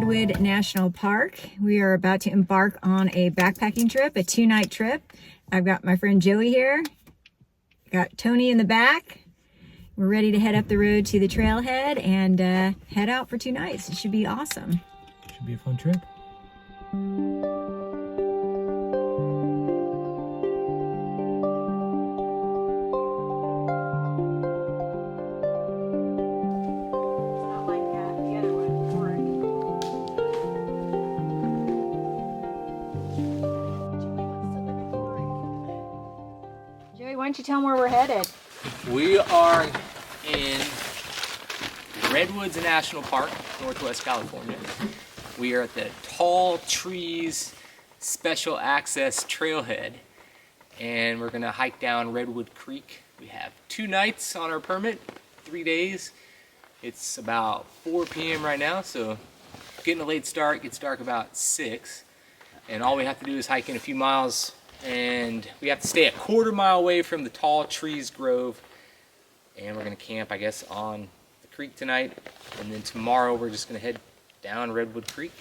Redwood National Park. We are about to embark on a backpacking trip, a 2-night trip. I've got my friend Joey here, got Tony in the back. We're ready to head up the road to the trailhead and head out for 2 nights. It should be awesome. Should be a fun trip. Why don't you tell them where we're headed? We are in Redwood National Park, Northwest California. We are at the Tall Trees Special Access Trailhead, and we're gonna hike down Redwood Creek. We have 2 nights on our permit, 3 days. It's about 4 p.m. right now, so getting a late start. Gets dark about 6, and all we have to do is hike in a few miles. And we have to stay a 1/4 mile away from the Tall Trees Grove, and we're gonna camp, I guess, on the creek tonight, and then tomorrow we're just gonna head down Redwood Creek,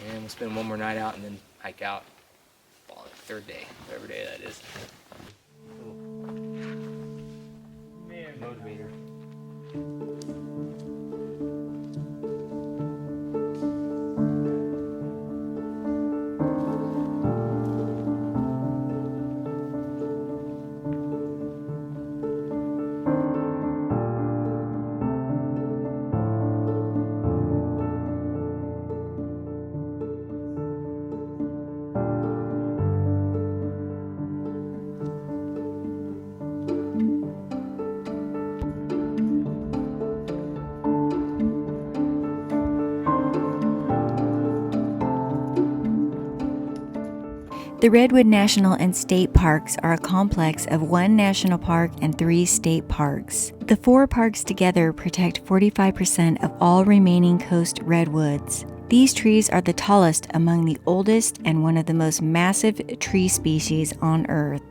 and we'll spend 1 more night out and then hike out on the 3rd day, whatever day that is. Man, motivator. The Redwood National and State Parks are a complex of 1 national park and 3 state parks. The 4 parks together protect 45% of all remaining coast redwoods. These trees are the tallest among the oldest and one of the most massive tree species on Earth.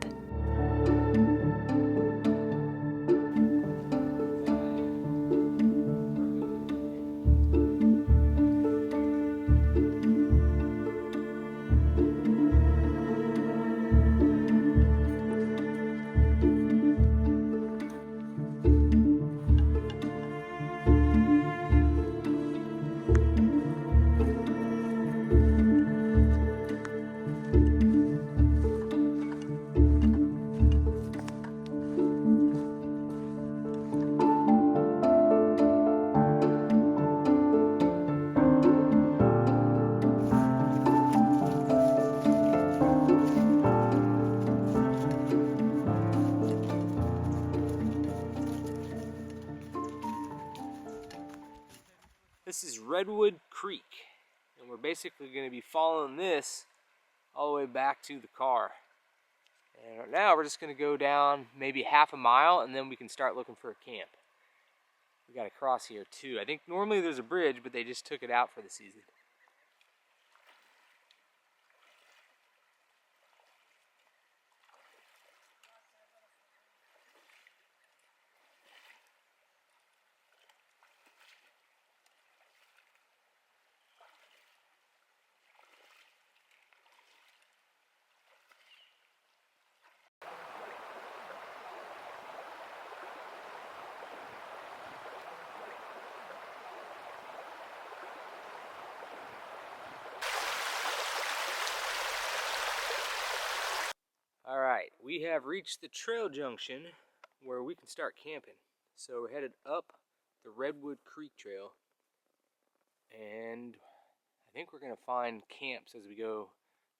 This is Redwood Creek, and we're basically going to be following this all the way back to the car. And right now we're just going to go down maybe 1/2 mile, and then we can start looking for a camp. We got to cross here too. I think normally there's a bridge, but they just took it out for the season. All right, we have reached the trail junction where we can start camping. So we're headed up the Redwood Creek Trail, and I think we're gonna find camps as we go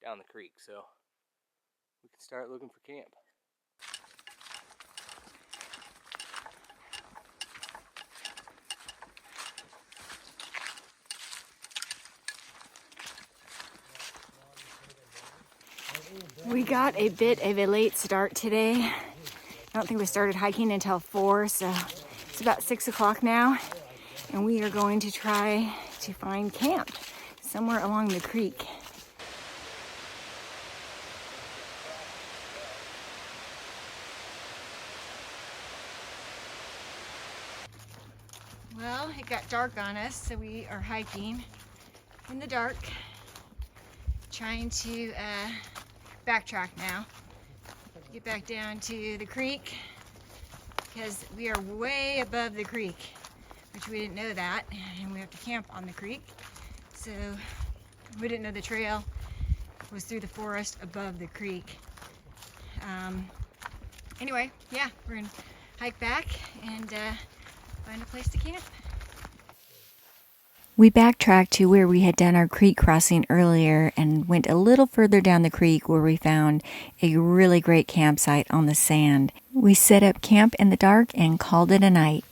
down the creek, so we can start looking for camp. We got a bit of a late start today. I don't think we started hiking until 4, so it's about 6 o'clock now, and we are going to try to find camp somewhere along the creek. Well, it got dark on us, so we are hiking in the dark, trying to backtrack now. Get back down to the creek because we are way above the creek, which we didn't know that, and we have to camp on the creek. So we didn't know the trail was through the forest above the creek. Anyway, yeah, we're gonna hike back and find a place to camp. We backtracked to where we had done our creek crossing earlier and went a little further down the creek where we found a really great campsite on the sand. We set up camp in the dark and called it a night.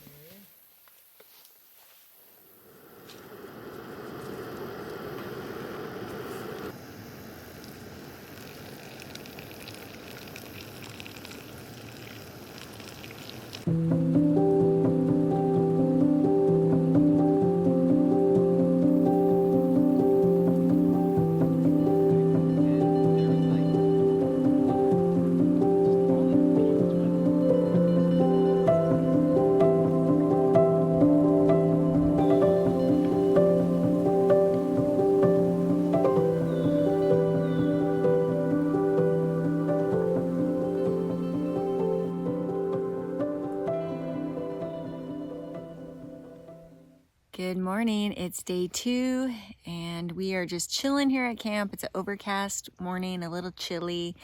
Good morning, it's day 2 and we are just chilling here at camp. It's an overcast morning, a little chilly,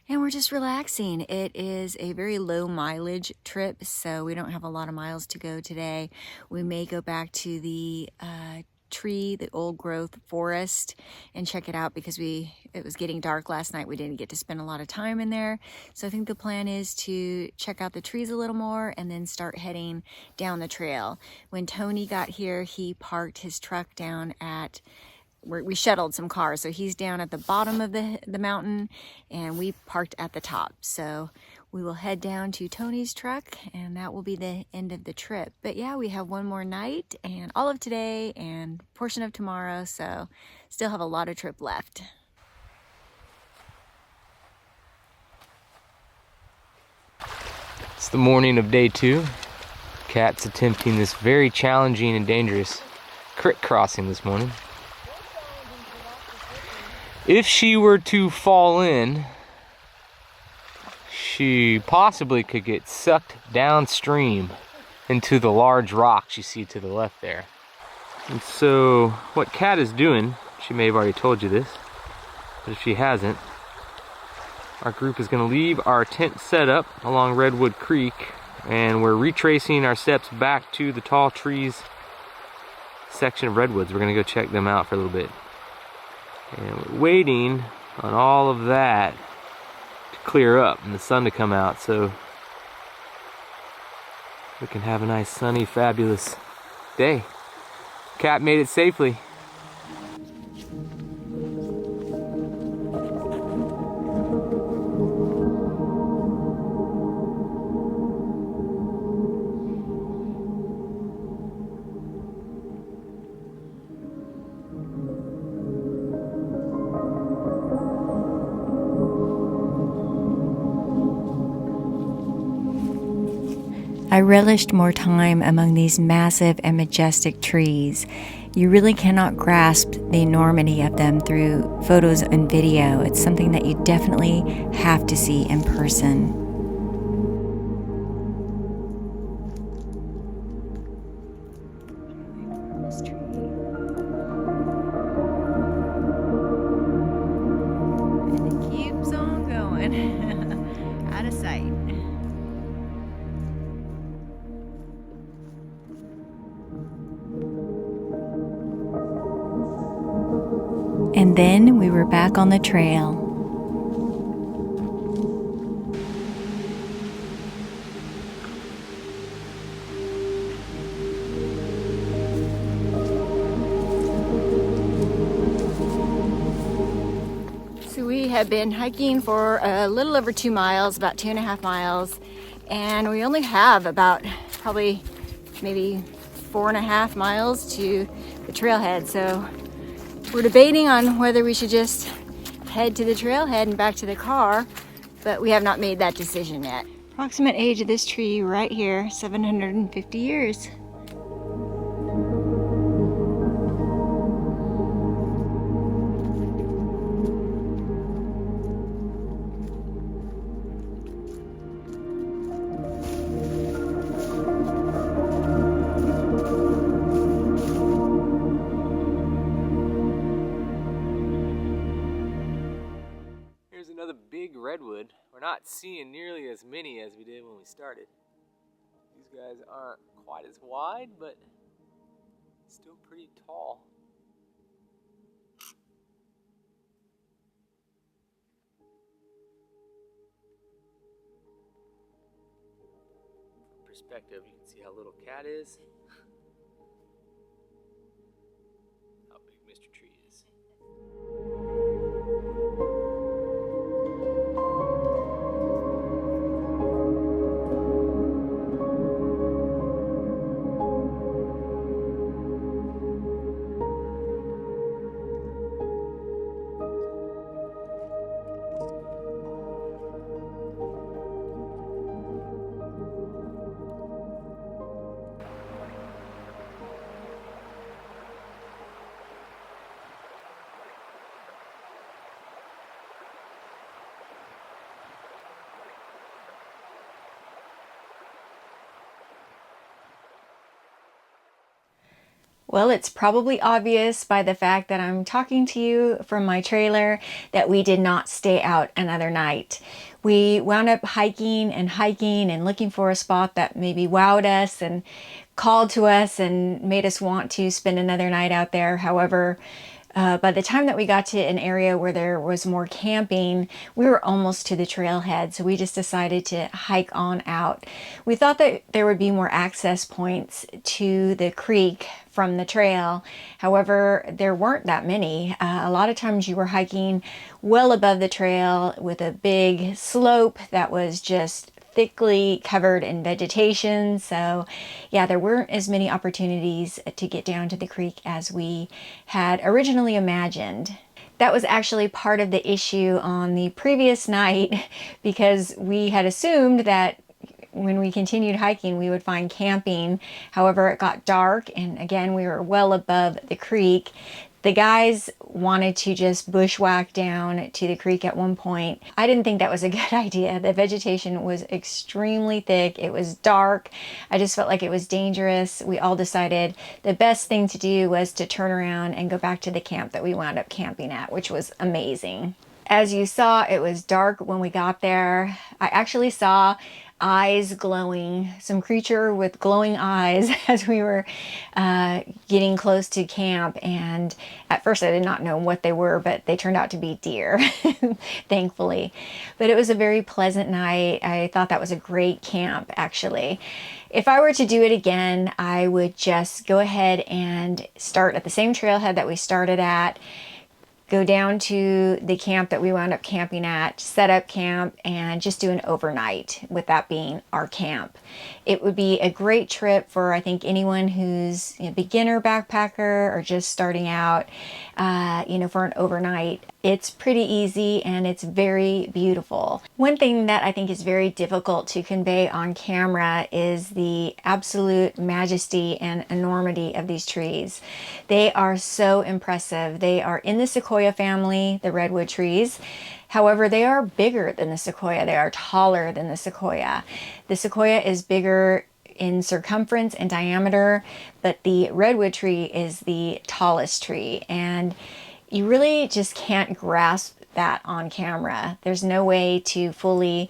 and we're just relaxing. It is a very low mileage trip, so we don't have a lot of miles to go today. We may go back to the the old growth forest, and check it out because it was getting dark last night. We didn't get to spend a lot of time in there. So I think the plan is to check out the trees a little more and then start heading down the trail. When Tony got here, he parked his truck down at where we shuttled some cars. So he's down at the bottom of the mountain and we parked at the top. So we will head down to Tony's truck and that will be the end of the trip. But yeah, we have one more night and all of today and portion of tomorrow. So still have a lot of trip left. It's the morning of day 2. Kat's attempting this very challenging and dangerous creek crossing this morning. If she were to fall in, she possibly could get sucked downstream into the large rocks you see to the left there. And so what Kat is doing, she may have already told you this, but if she hasn't, our group is going to leave our tent set up along Redwood Creek, and we're retracing our steps back to the tall trees section of redwoods. We're going to go check them out for a little bit. And we're waiting on all of that to clear up and the sun to come out so we can have a nice sunny, fabulous day. Kat made it safely. I relished more time among these massive and majestic trees. You really cannot grasp the enormity of them through photos and video. It's something that you definitely have to see in person. And it keeps on going. Out of sight. And then we were back on the trail. So we have been hiking for a little over 2 miles, about 2.5 miles, and we only have about probably maybe 4.5 miles to the trailhead. So we're debating on whether we should just head to the trailhead and back to the car, but we have not made that decision yet. Approximate age of this tree right here, 750 years. the big redwood. We're not seeing nearly as many as we did when we started. These guys aren't quite as wide, but still pretty tall. From perspective, you can see how little Cat is. How big Mr. Tree is. Well, it's probably obvious by the fact that I'm talking to you from my trailer that we did not stay out another night. We wound up hiking and looking for a spot that maybe wowed us and called to us and made us want to spend another night out there. However, by the time that we got to an area where there was more camping, we were almost to the trailhead, so we just decided to hike on out. We thought that there would be more access points to the creek from the trail. However, there weren't that many. A lot of times you were hiking well above the trail with a big slope that was just thickly covered in vegetation. So yeah, there weren't as many opportunities to get down to the creek as we had originally imagined. That was actually part of the issue on the previous night because we had assumed that when we continued hiking, we would find camping. However, it got dark, and again, we were well above the creek. The guys wanted to just bushwhack down to the creek at one point. I didn't think that was a good idea. The vegetation was extremely thick. It was dark. I just felt like it was dangerous. We all decided the best thing to do was to turn around and go back to the camp that we wound up camping at, which was amazing. As you saw, it was dark when we got there. I actually saw eyes glowing, some creature with glowing eyes as we were getting close to camp, and at first I did not know what they were, but they turned out to be deer, thankfully. But it was a very pleasant night. I thought that was a great camp, actually. If I were to do it again, I would just go ahead and start at the same trailhead that we started at, go down to the camp that we wound up camping at, set up camp, and just do an overnight, with that being our camp. It would be a great trip for, I think, anyone who's a beginner backpacker or just starting out, for an overnight. It's pretty easy and it's very beautiful. One thing that I think is very difficult to convey on camera is the absolute majesty and enormity of these trees. They are so impressive. They are in the sequoia family, the redwood trees. However, they are bigger than the sequoia. They are taller than the sequoia. The sequoia is bigger in circumference and diameter, but the redwood tree is the tallest tree, and you really just can't grasp that on camera. There's no way to fully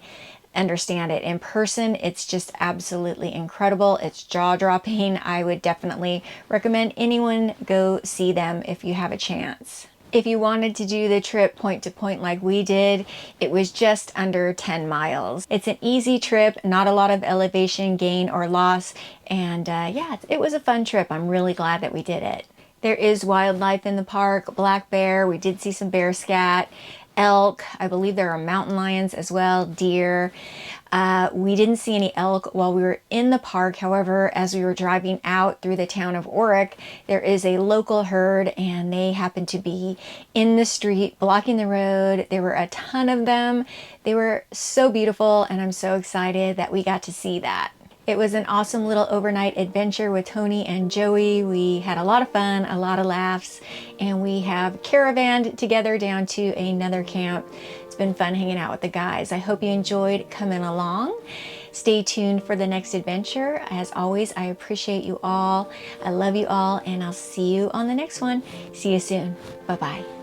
understand it. In person, it's just absolutely incredible. It's jaw-dropping. I would definitely recommend anyone go see them if you have a chance. If you wanted to do the trip point to point like we did, it was just under 10 miles. It's an easy trip, not a lot of elevation gain or loss, and yeah, it was a fun trip. I'm really glad that we did it. There is wildlife in the park, black bear, we did see some bear scat, elk, I believe there are mountain lions as well, deer. We didn't see any elk while we were in the park. However, as we were driving out through the town of Orick, there is a local herd and they happened to be in the street blocking the road. There were a ton of them. They were so beautiful, and I'm so excited that we got to see that. It was an awesome little overnight adventure with Tony and Joey. We had a lot of fun, a lot of laughs, and we have caravanned together down to another camp. It's been fun hanging out with the guys. I hope you enjoyed coming along. Stay tuned for the next adventure. As always, I appreciate you all. I love you all, and I'll see you on the next one. See you soon. Bye-bye.